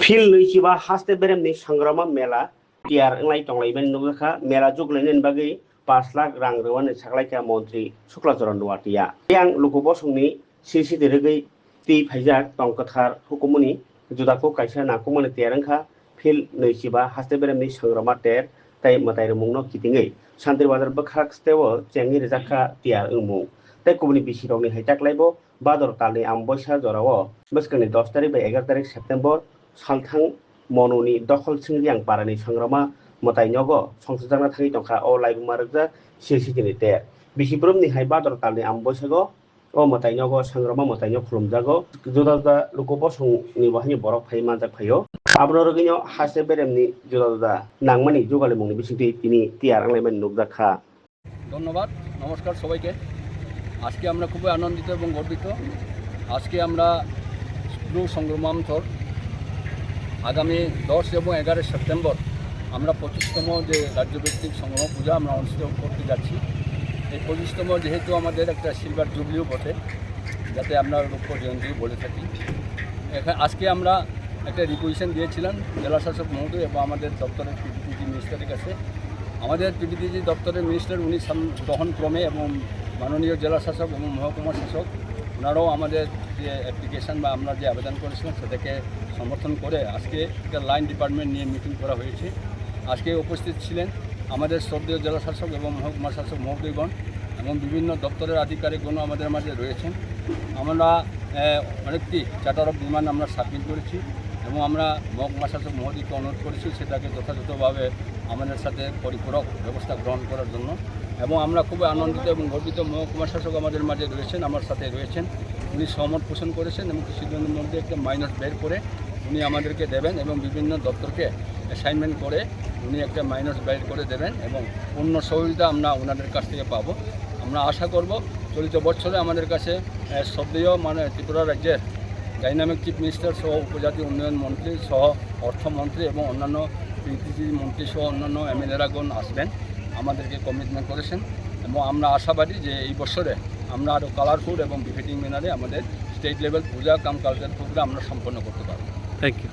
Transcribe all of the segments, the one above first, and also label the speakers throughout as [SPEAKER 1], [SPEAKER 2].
[SPEAKER 1] Fill नैजिबा हास्ते बेरेमनि सांग्रामा मेला टियार इंलाइ टंलाइबेन नुगखा मेला जुगलाइनेन बागै 5 लाख रां रवाने सागलाइका मन्त्रि शुक्लाचरण दुवाटिया yang lukubosungni sisi dirgै ति फाइजाक टंकथार हुकुमनि जुदाखौ कायसा नाकुमनि टियारंखा फिल नैजिबा हास्ते बेरेमनि सांग्रामा टेर ताइ मताइरमुंनो कितिङै सान्त्रि बाजार बखाक स्तेव चेंनि रेजाखा टियार उमु ताइ कुबनि बिसिरंनि हाइटाक्लाइबो बादर तालनि आमबयसा जराव बस्कनि 10 तारिख bai 11 तारिख सेप्टेम्बर सालथां मन'नि दखल सिंरियां पारानि सांग्रामा मताइनगो संसजाना थाङि टंखा अ लाइबुमारगजा सिसिनि टेर बिसिब्रमनि हाइ बादर तालनि आमबयसागो अ मताइनगो सांग्रामा मताइनो खुलुमजागो जुदा जुदा लुकुबसंनि बाहायनि बरफ फाइ मानजाक फायो आब्रो रगिनो हासे बेरेमनि जुदा जुदा नांमानि जुगालिमुंनि बिसिंति तिनि टियार आंलाइमान नुगजाखा।
[SPEAKER 2] ধন্যবাদ। নমস্কার সবাইকে। আজকে আমরা খুবই আনন্দিত এবং গর্বিত। আজকে আমরা স্ক্রু সংগ্রামান্তর আগামী 10 এবং 11 সেপ্টেম্বর আমরা 25তম যে রাজ্যভিত্তিক সংগ্রাম পূজা আমরা অনুষ্ঠিত করতে যাচ্ছি। এই 25তম যেহেতু আমাদের একটা সিলভার জুবলিও বটে, যাতে আমরা রৌপ্য জয়ন্তী বলে থাকি। আজকে আমরা একটা রিকুয়েশন দিয়েছিলাম জেলা শাসক মহোদয় এবং আমাদের দপ্তরের পিডিজি মিনিস্টারের কাছে। আমাদের পিডিজি দপ্তরের মিনিস্টার উনি গ্রহণক্রমে এবং মাননীয় জেলা শাসক এবং মহকুমা শাসক ওনারাও আমাদের যে অ্যাপ্লিকেশান বা আমরা যে আবেদন করেছিলাম সেটাকে সমর্থন করে আজকে একটা লাইন ডিপার্টমেন্ট নিয়ে মিটিং করা হয়েছে। আজকে উপস্থিত ছিলেন আমাদের শ্রদ্ধেয় জেলা শাসক এবং মহকুমা শাসক মহোদয়গণ এবং বিভিন্ন দপ্তরের আধিকারিকগণও আমাদের মাঝে রয়েছেন। আমরা অনেকটি চার্টার অফ ডিমান্ড আমরা সাবমিট করেছি এবং আমরা মহকুমা শাসক মহোদয়কে অনুরোধ করেছি সেটাকে যথাযথভাবে আমাদের সাথে পরিপূরক ব্যবস্থা গ্রহণ করার জন্য। এবং আমরা খুবই আনন্দিত এবং গর্বিত মহকুমা শাসক আমাদের মাঝে রয়েছেন, আমার সাথে রয়েছেন। উনি সহমত পোষণ করেছেন এবং কিছুদিনের মধ্যে একটা মাইনাস বের করে উনি আমাদেরকে দেবেন এবং বিভিন্ন দপ্তরকে অ্যাসাইনমেন্ট করে উনি একটা মাইনাস বের করে দেবেন এবং পূর্ণ সহযোগিতা আমরা ওনাদের কাছ থেকে পাবো। আমরা আশা করব চলিত বছরে আমাদের কাছে শ্রদ্ধেয় ত্রিপুরা রাজ্যের ডাইনামিক চিফ মিনিস্টার সহ উপজাতি উন্নয়ন মন্ত্রী সহ অর্থমন্ত্রী এবং অন্যান্য পিডিজি মন্ত্রী সহ অন্যান্য এমএলএরাগণ আসবেন, আমাদেরকে কমিটমেন্ট করেছেন এবং আমরা আশাবাদী যে এই বছরে আমরা আরও কালারফুল এবং বিফিটিং ম্যানারে আমাদের স্টেট লেভেল পূজা কাম কালচার প্রোগ্রাম আমরা সম্পন্ন করতে পারব।
[SPEAKER 1] Thank you.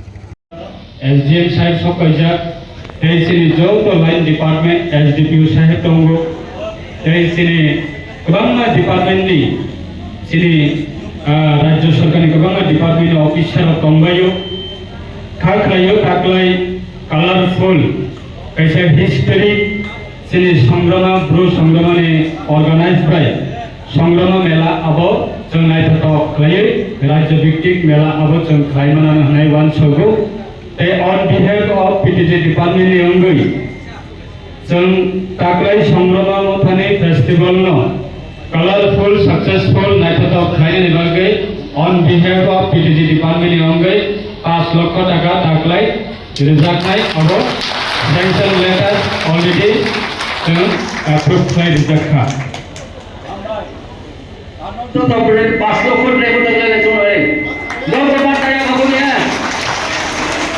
[SPEAKER 3] SGM সাহেব সকইজা এই সিনি যৌথ লাইন ডিপার্টমেন্ট SDPU সাহেব দंगो এই সিনি गोबां डिपार्टमेंटनि सिनि राज्य सरकारनि गोबां डिपार्टमेंट अफिसार दंबायो खाख्लायो खाख्लाय कालारफुल कैसे हिस्टोरिक सिनि संग्रामा ब्रु संग्रामानि अर्गानाइज बाय संग्रामा मेला अब जों नायथाव खालायो राज्य भित्तिक मेला अब जों खालायमाना होनाय वानसगौ ते on behalf of PDG department नि अंगै जों खाख्लाय संग्रामा मोथानि फेस्टिवल नो कलरफुल सक्सेसफुल नायथाव खालायनायनि बागै on behalf of PDG department नि अंगै 5 लाख टाका खाख्लाय रिजार्भनाय अब सैंक्शन लेटर अलरेडी जों एप्रुव खालाय रिजार्भखा
[SPEAKER 4] तो तबरे 5 लाख रेको तगले चोरे दो बात काय बघूया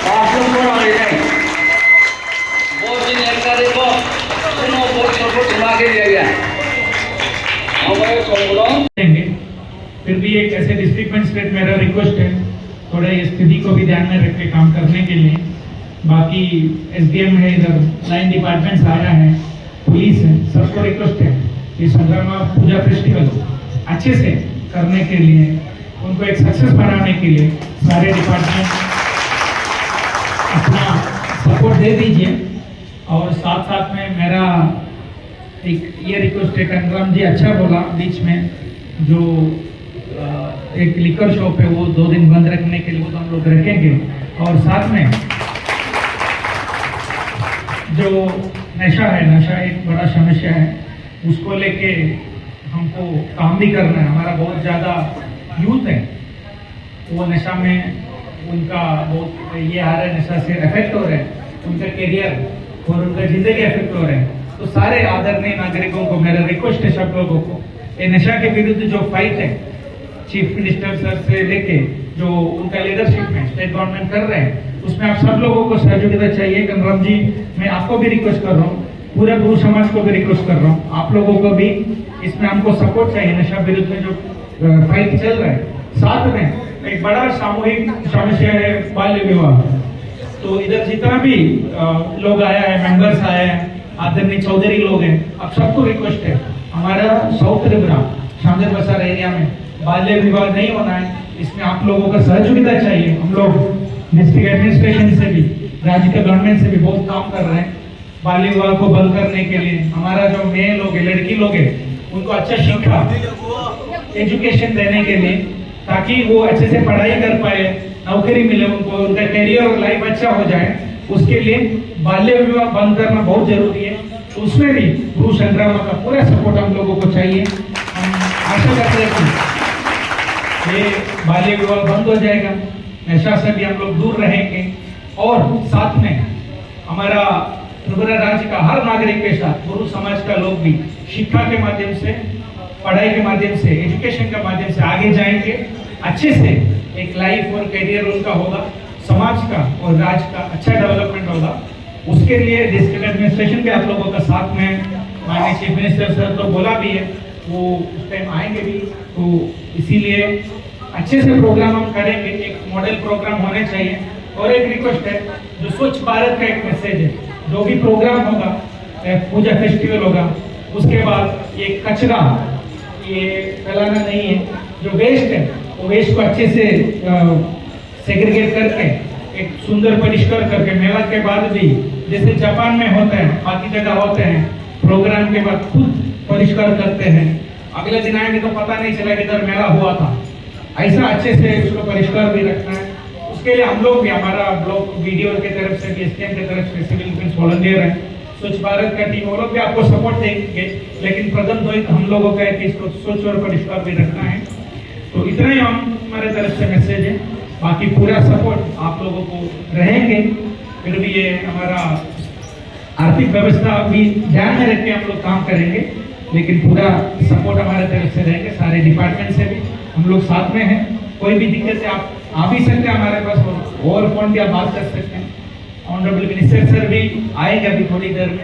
[SPEAKER 4] 5 लाख आले नाही वो दिन एकदा देखो सुनो बहुत छोटे दिमाग के लिया हमारे सोलो
[SPEAKER 3] देंगे। फिर भी एक ऐसे डिस्ट्रिक्ट मजिस्ट्रेट मेरा रिक्वेस्ट है थोड़ा स्थिति को भी ध्यान में रख के काम करने के लिए। बाकी SDM है, इधर लाइन डिपार्टमेंट्स आया है, पुलिस है, सबको रिक्वेस्ट है कि संग्रामा पूजा फेस्टिवल अच्छे से करने के लिए उनको एक सक्सेस बनाने के लिए सारे डिपार्टमेंट अपना सपोर्ट दे दीजिए। और साथ साथ में मेरा एक ये रिक्वेस्ट है, कंगराम जी अच्छा बोला बीच में जो एक लिकर शॉप है वो 2 दिन बंद रखने के लिए वो तो हम लोग रखेंगे। और साथ में जो नशा है, नशा एक बड़ा समस्या है, उसको लेके हमको काम भी करना है। हमारा बहुत ज़्यादा यूथ है वो नशा में उनका बहुत ये आ रहा है, नशा से इफेक्ट हो रहे हैं, उनका करियर और उनका जिंदगी इफेक्ट हो रहे हैं। तो सारे आदरणीय नागरिकों को मेरा रिक्वेस्ट है, सब लोगों को ये नशा के विरुद्ध जो फाइट है चीफ मिनिस्टर सर से लेके जो उनका लीडरशिप में स्टेट गवर्नमेंट कर रहे हैं उसमें आप सब लोगों को सहयोगिता चाहिए। कंगराम जी मैं आपको भी रिक्वेस्ट कर रहा हूँ, पूरे ब्रू समाज को भी रिक्वेस्ट कर रहा हूँ, आप लोगों को भी इसमें हमको सपोर्ट चाहिए। नशा विरुद्ध में जो फाइट चल रहा है साथ में एक बड़ा सामूहिक समस्या है बाल्य विवाह। तो इधर जितना भी लोग आया है, मेंबर्स आए हैं, आदरणीय चौधरी लोग हैं, अब सबको रिक्वेस्ट है, हमारा साउथ त्रिपुरा शामदेव बसार एरिया में बाल्य विवाह नहीं होना है। इसमें आप लोगों का सहयोगिता चाहिए। हम लोग डिस्ट्रिक्ट एडमिनिस्ट्रेशन से भी, राज्य के गवर्नमेंट से भी बहुत काम कर रहे हैं बाल्य विवाह को बंद करने के लिए। हमारा जो मेल लोग है, लड़की लोग है, उनको अच्छा शिक्षा एजुकेशन देने के लिए, ताकि वो अच्छे से पढ़ाई कर पाए, नौकरी मिले उनको, उनका करियर और लाइफ अच्छा हो जाए, उसके लिए बाल्य विवाह बंद करना बहुत जरूरी है। तो उसमें भी गुरु संग्राम का पूरा सपोर्ट हम लोगों को चाहिए। हम आशा करते हैं कि ये बाल्य विवाह बंद हो जाएगा, नशा से भी हम लोग दूर रहेंगे, और साथ में हमारा त्रिपुरा राज्य का हर नागरिक के साथ गुरु समाज का लोग भी शिक्षा के माध्यम से, पढ़ाई के माध्यम से, एजुकेशन के माध्यम से आगे जाएंगे, अच्छे से एक लाइफ और करियर उनका होगा, समाज का और राज्य का अच्छा डेवलपमेंट होगा। उसके लिए डिस्ट्रिक्ट एडमिनिस्ट्रेशन के आप लोगों का साथ में, माननीय चीफ मिनिस्टर सर तो बोला भी है, वो उस टाइम आएंगे भी, तो इसीलिए अच्छे से प्रोग्राम हम करेंगे। एक मॉडल प्रोग्राम होने चाहिए। और एक रिक्वेस्ट है, जो स्वच्छ भारत का एक मैसेज है, जो भी प्रोग्राम होगा, पूजा फेस्टिवल होगा, उसके बाद ये कचरा ये फैलाना नहीं है, जो वेस्ट है वो वेस्ट को अच्छे से सेग्रीगेट करके एक सुंदर परिष्कार करके, मेला के बाद भी जैसे जापान में होते हैं, बाकी जगह होते हैं, प्रोग्राम के बाद खुद परिष्कार करते हैं, अगले दिन आएंगे तो पता नहीं चला कि इधर मेला हुआ था। ऐसा अच्छे से उसको परिष्कार भी रखना है। उसके लिए हम लोग भी, हमारा ब्लॉक वीडियो की तरफ से भी, एसकेएम की तरफ से, सिविल डिफेंस वॉलंटियर है, स्वच्छ भारत का टीम, वो लोग भी आपको सपोर्ट देंगे। लेकिन प्रथम द्वैत हम लोगों का है कि इसको स्वच्छ और परिष्कार भी रखना है। तो इतना ही हमारे तरफ से मैसेज है, बाकी पूरा सपोर्ट आप लोगों को रहेंगे। फिर भी ये हमारा आर्थिक व्यवस्था भी ध्यान में रख के हम लोग काम करेंगे, लेकिन पूरा सपोर्ट हमारे तरफ से रहेंगे, सारे डिपार्टमेंट से भी हम लोग साथ में हैं। कोई भी दिक्कत है आप आ भी सकते हैं हमारे पास, और फोन भी आप बात कर सकते हैं। ऑनरेबल मिनिस्टर सर भी आएंगे अभी थोड़ी देर में।